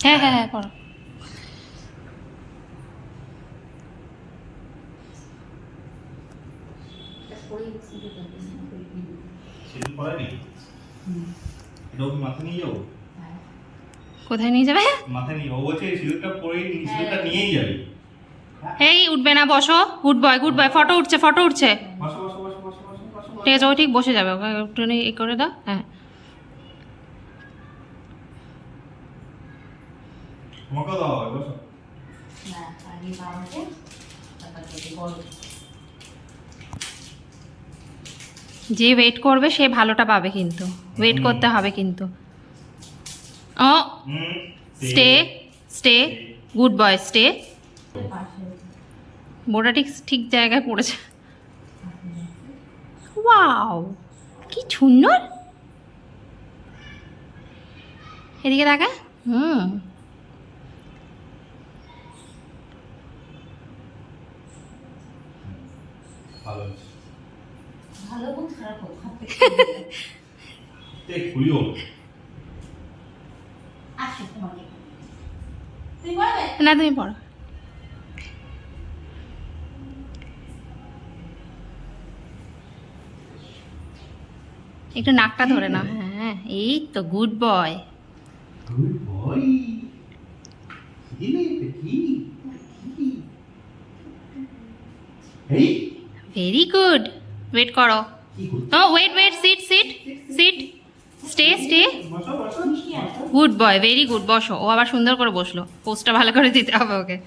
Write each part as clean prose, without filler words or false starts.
হ্যাঁ হ্যাঁ হ্যাঁ পড়ো। সিঁদুর পরায়নি? এটাও কি মাথায় নিয়ে যাবো? কোথায় নিয়ে যাবে? মাথায় নিয়ে ও বলছে সিঁদুরটা পরে সিঁদুরটা নিয়েই যাবে। এই উঠবে না, বসো। Good boy good boy, photo উঠছে ফটো উঠছে। বসো বসো বসো বসো বসো বসো। ঠিক আছে, ও ঠিক বসে যাবে, ওকে একটু এ করে দাও। হ্যাঁ তোমাকেও দাও হবে, বসো। যে ওয়েট করবে সে ভালোটা পাবে, কিন্তু ওয়েট করতে হবে কিন্তু। ও হুম। Stay stay, good boy stay. বোর্ডটা ঠিক ঠিক জায়গায় পড়েছে। ওয়াও কি সুন্দর। এদিকে দেখা। হুম ভালো হয়েছে। ভালো হোক খারাপ হোক, হাত থেকে খুলিও আসো তোমাকে। তুমি পড়াবে? না তুমি পড়ো। একটু নাকটা ধরে না। হ্যাঁ এই তো গুড বয়। Good boy. এই ভেরি গুড। ওয়েট করো। কি করছিস? ও wait wait, sit sit sit, stay stay. বসো বসো। Good boy, very good. বসো। ও আবার সুন্দর করে বসলো, পোস্টটা ভালো করে দিতে হবে ওকে।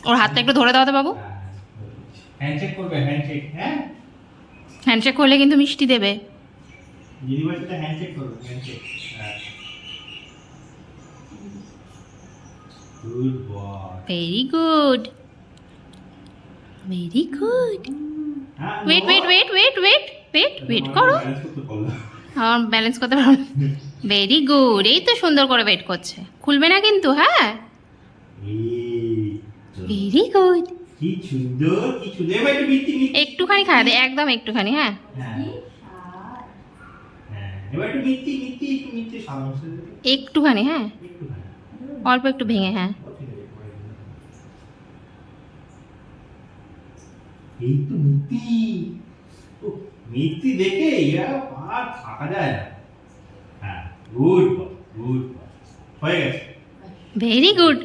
ওর হাতটা একটু ধরে দাও তো বাবু। হ্যান্ডশেক করবে, হ্যান্ডশেক। হ্যাঁ, হ্যান্ডশেক করলে কিন্তু মিষ্টি দেবে। দিদিভাইয়ের সাথে হ্যান্ডশেক করবে, হ্যান্ডশেক। হ্যাঁ, good boy. Very good very good. হ্যাঁ, wait wait wait wait wait wait wait করো। ব্যালেন্স করতে পারলো না। আমার ব্যালেন্স করতে পারবো না। ভেরি গুড, এই তো সুন্দর করে ওয়েট করছে, খুলবে না কিন্তু। হ্যাঁ এই তো। Very good. কি সুন্দর, কি সুন্দর। এবার একটু মিষ্টি মিষ্টি। একটুখানি খাওয়া দে, একদম একটুখানি। হ্যাঁ হ্যাঁ, হ্যাঁ, এবার একটু মিষ্টি মিষ্টি, একটু মিষ্টি সমস্যা নেই। একটুখানি। হ্যাঁ একটু খাই। অল্প একটু ভেঙে। হ্যাঁ এই তো মিষ্টি। ও, মিষ্টি দেখে এরা আর থাকা যায় না। হ্যাঁ, গুড বয়, গুড বয়। হয়ে গেছে। Very good.